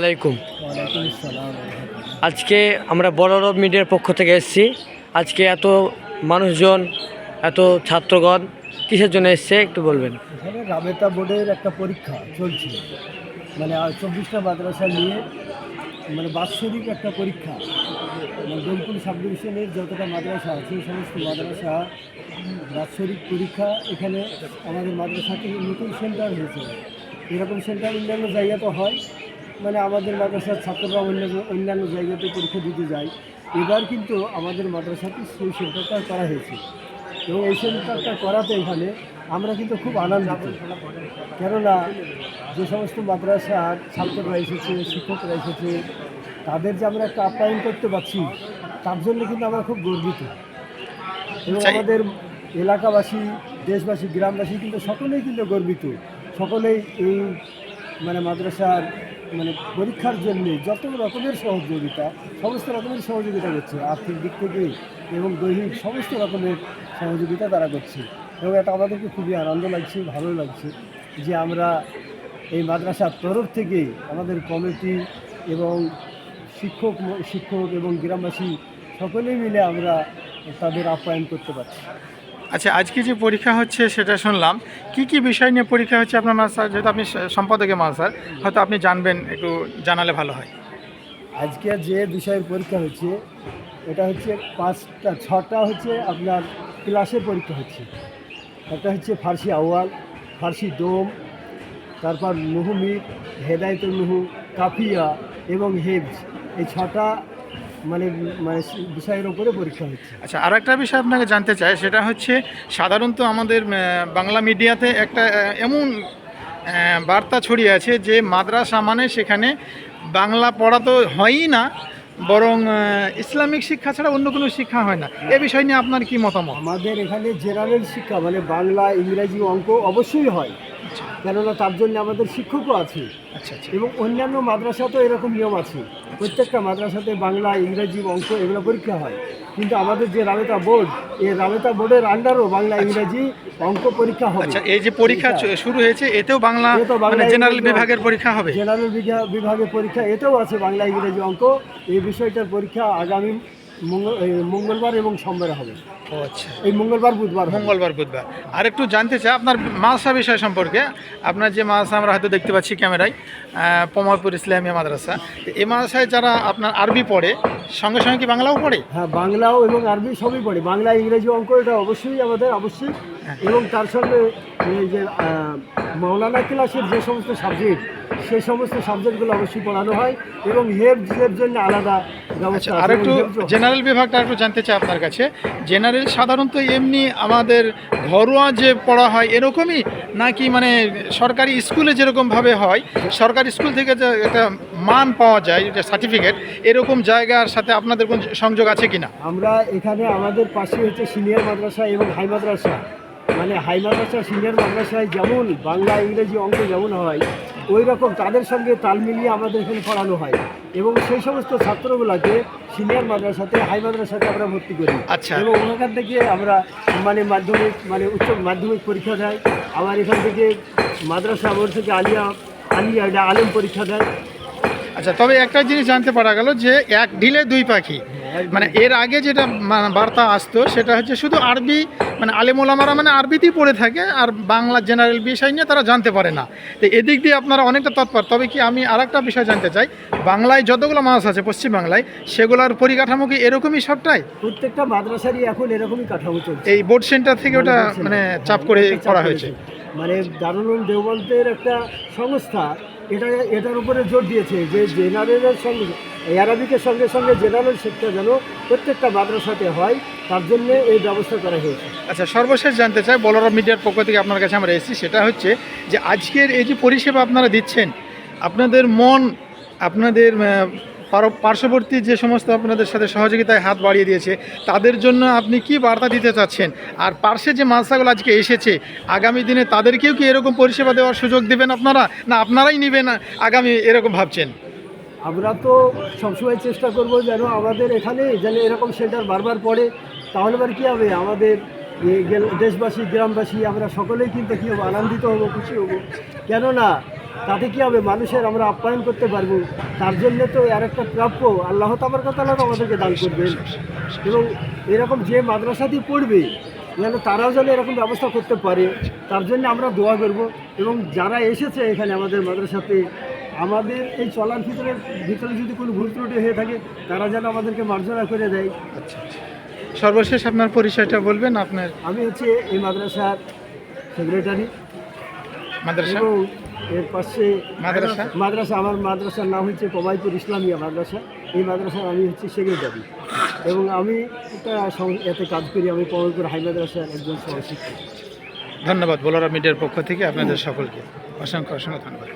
আলাইকুম। ওয়ালাইকুম আসসালাম। আজকে আমরা বড় মিডিয়ার পক্ষ থেকে এসেছি। আজকে এত মানুষজন, এত ছাত্রগণ কিসের জন্য এসছে একটু বলবেন? এখানে রাবেতা বোর্ডের একটা পরীক্ষা চলছে, মানে 24টা মাদ্রাসা নিয়ে বাৎসরিক একটা পরীক্ষা। দোলপুর সাব ডিভিশনের যতটা মাদ্রাসা আছে সমস্ত মাদ্রাসা বাৎসরিক পরীক্ষা এখানে আমাদের মাদ্রাসাতে নতুন সেন্টার হয়েছে। এরকম সেন্টার অন্যান্য জায়গাতে হয়, আমাদের মাদ্রাসার ছাত্ররা অন্যান্য জায়গাতে পরীক্ষা দিতে যায়। এবার কিন্তু আমাদের মাদ্রাসাতে সেই সেন্টারটা করা হয়েছে এবং এই সেন্টারটা করাতে এখানে আমরা কিন্তু খুব আনন্দিত। কেননা যে সমস্ত মাদ্রাসার ছাত্ররা এসেছে, শিক্ষকরা এসেছে, তাদের যে আমরা একটা আপ্যায়ন করতে পারছি, তার জন্য কিন্তু আমরা খুব গর্বিত। এবং আমাদের এলাকাবাসী, দেশবাসী, গ্রামবাসী কিন্তু সকলেই কিন্তু গর্বিত। সকলেই এই মাদ্রাসার পরীক্ষার জন্য যত রকমের সহযোগিতা, সমস্ত রকমের সহযোগিতা করছে, আর্থিক দিক থেকে এবং দৈহিক সমস্ত রকমের সহযোগিতা তারা করছে। এবং এটা আমাদেরকে খুবই আনন্দ লাগছে, ভালো লাগছে যে আমরা এই মাদ্রাসার তরফ থেকে আমাদের কমিটি এবং শিক্ষক এবং গ্রামবাসী সকলেই মিলে আমরা তাদের আপ্যায়ন করতে পারছি। আচ্ছা, আজকে যে পরীক্ষা হচ্ছে সেটা শুনলাম, কি বিষয় নিয়ে পরীক্ষা হচ্ছে আপনার মাদ্রাসা? যেহেতু আপনি সম্পাদকের মাদ্রাসার, হয়তো আপনি জানবেন, একটু জানালে ভালো হয়। আজকে যে বিষয়ের পরীক্ষা হচ্ছে এটা হচ্ছে 6টা হচ্ছে আপনার ক্লাসের পরীক্ষা হচ্ছে। একটা হচ্ছে ফার্সি আউয়াল, ফার্সি দোম, তারপর নুহুমির, হেদায়তুল নুহু, কাফিয়া এবং হেফজ, এই 6টা বিষয়ের উপরে পরীক্ষা হচ্ছে। আচ্ছা, আর একটা বিষয় আপনাকে জানতে চাই, সেটা হচ্ছে সাধারণত আমাদের বাংলা মিডিয়াতে একটা এমন বার্তা ছড়িয়ে আছে যে মাদ্রাসা মানে সেখানে বাংলা পড়া তো হয়ই না, বরং ইসলামিক শিক্ষা ছাড়া অন্য কোনো শিক্ষা হয় না। এ বিষয় নিয়ে আপনার কি মতামত? আমাদের এখানে জেনারেল শিক্ষা বাংলা, ইংরেজি, অঙ্ক অবশ্যই হয়, কেননা তার জন্য আমাদের শিক্ষকও আছে। আচ্ছা আচ্ছা। এবং অন্যান্য মাদ্রাসাতেও এরকম নিয়ম আছে, প্রত্যেকটা মাদ্রাসাতে বাংলা, ইংরেজি, অঙ্ক এগুলো পরীক্ষা হয়। কিন্তু আমাদের যে রাবেতা বোর্ড, এই রাবেতা বোর্ডের আন্ডারও বাংলা, ইংরেজি, অঙ্ক পরীক্ষা হবে। আচ্ছা, এই যে পরীক্ষা শুরু হয়েছে এতেও বাংলা জেনারেল বিভাগের পরীক্ষা হবে? জেনারেল বিভাগের পরীক্ষা এতেও আছে বাংলা, ইংরেজি, অঙ্ক। এই বিষয়টার পরীক্ষা আগামী মঙ্গলবার এবং সোমবার হবে। ও আচ্ছা, এই মঙ্গলবার বুধবার। আর একটু জানতে চাই আপনার মাদ্রাসা বিষয় সম্পর্কে। আপনার যে মাদ্রাসা আমরা হয়তো দেখতে পাচ্ছি ক্যামেরায়, প্রমোদপুর ইসলামিয়া মাদ্রাসা, এই মাদ্রাসায় যারা আপনার আরবি পড়ে, সঙ্গে সঙ্গে কি বাংলাও পড়ে? হ্যাঁ, বাংলাও এবং আরবি সবই পড়ে। বাংলা, ইংরেজি, অঙ্ক এটা অবশ্যই আমাদের আবশ্যিক। এবং তার সঙ্গে এই যে মৌলানা ক্লাসের যে সমস্ত সাবজেক্ট, সেই সমস্ত সাবজেক্টগুলো অবশ্যই পড়ানো হয় এবং হেফজের জন্য আলাদা ব্যবস্থা। আর একটু জেনারেল বিভাগটা একটু জানতে চাই আপনার কাছে। জেনারেল সাধারণত এমনি আমাদের ঘরোয়া যে পড়া হয় এরকমই, নাকি সরকারি স্কুলে যেরকমভাবে হয়, সরকারি স্কুল থেকে যে একটা মান পাওয়া যায়, যে সার্টিফিকেট, এরকম জায়গার সাথে আপনাদের কোন সংযোগ আছে কিনা? আমরা এখানে আমাদের পাশে হচ্ছে সিনিয়র মাদ্রাসা এবং হাই মাদ্রাসা। হাই মাদ্রাসা, সিনিয়র মাদ্রাসায় যেমন বাংলা, ইংরেজি, অঙ্ক যেমন হয়, ওই রকম তাদের সঙ্গে তাল মিলিয়ে আমাদের এখানে পড়ানো হয় এবং সেই সমস্ত ছাত্রগুলোকে সিনিয়র মাদ্রাসাতে, হাই মাদ্রাসাতে আমরা ভর্তি করি। আচ্ছা। এবং ওখান থেকে আমরা মাধ্যমিক উচ্চ মাধ্যমিক পরীক্ষা দেয়। আবার এখান থেকে মাদ্রাসা বোর্ড থেকে আলিয়া আলেম পরীক্ষা দেয়। আচ্ছা, তবে একটা জিনিস জানতে পারা গেল যে এক ঢিলে দুই পাখি। এর আগে যেটা বার্তা আসতো সেটা হচ্ছে শুধু আরবি, আলেম ওলামারা আরবিতেই পড়ে থাকে, আর বাংলা জেনারেল বিষয় নিয়ে তারা জানতে পারে না। তো এদিক দিয়ে আপনারা অনেকটা তৎপর। তবে কি আমি আর একটা বিষয় জানতে চাই, বাংলায় যতগুলো মাদ্রাসা আছে পশ্চিমবাংলায়, সেগুলোর পরিকাঠামো কি এরকমই সবটাই? প্রত্যেকটা মাদ্রাসারই এখন এরকমই কাঠামো চলছে। এই বোর্ড সেন্টার থেকে ওটা চাপ করে করা হয়েছে। দারুল উলুম দেওবন্দের একটা সংস্থা এটার উপরে জোর দিয়েছে যে জেনারেলের সঙ্গে, আরবিকের সঙ্গে সঙ্গে জেনারেল শিক্ষা যেন প্রত্যেকটা মাদ্রাসাতে হয়, তার জন্য এই ব্যবস্থা করা হয়েছে। আচ্ছা, সর্বশেষ জানতে চাই, বলরাম মিডিয়ার পক্ষ থেকে আপনার কাছে আমরা এসেছি, সেটা হচ্ছে যে আজকের এই যে পরিষেবা আপনারা দিচ্ছেন, আপনাদের আপনাদের পার্শ্ববর্তী যে সমস্ত আপনাদের সাথে সহযোগিতায় হাত বাড়িয়ে দিয়েছে, তাদের জন্য আপনি কি বার্তা দিতে চাচ্ছেন? আর পার্শ্বে যে মাদ্রাসাগুলো আজকে এসেছে, আগামী দিনে তাদেরকেও কি এরকম পরিষেবা দেওয়ার সুযোগ দেবেন আপনারা, না আপনারাই নেবেন আগামী, এরকম ভাবছেন? আমরা তো সবসময় চেষ্টা করব যেন আমাদের এখানে এরকম সেন্টার বারবার পড়ে। তাহলে এবার কী হবে, আমাদের দেশবাসী, গ্রামবাসী আমরা সকলেই কিন্তু কী হবো, আনন্দিত হব, খুশি হব। কেননা তাতে কী হবে, মানুষের আমরা আপ্যায়ন করতে পারবো। তার জন্য তো আর একটা প্রাপ্য আল্লাহ তাবারকাতাআলা তো আমাদেরকে দান করবেন। এবং এরকম যে মাদ্রাসাতেই পড়বে যেন তারাও যেন এরকম ব্যবস্থা করতে পারে, তার জন্য আমরা দোয়া করব। এবং যারা এসেছে এখানে আমাদের মাদ্রাসাতে, আমাদের এই চলার ভিতরে যদি কোনো ভুল ত্রুটি হয়ে থাকে, তারা যেন আমাদেরকে মার্জনা করে দেয়। আচ্ছা, সর্বশেষ আপনার পরিচয়টা বলবেন। আপনার আমি হচ্ছে এই মাদ্রাসার সেক্রেটারি, মাদ্রাসা এবং এর পাশে মাদ্রাসা আমার মাদ্রাসার নাম হচ্ছে কমাইপুর ইসলামিয়া মাদ্রাসা। এই মাদ্রাসার আমি হচ্ছে সেক্রেটারি, এবং আমি এতে কাজ করি। আমি কমাইপুর হাই মাদ্রাসার একজন সহশিক্ষক। ধন্যবাদ। বোলারা মিডিয়ার পক্ষ থেকে আপনাদের সকলকে অসংখ্য ধন্যবাদ।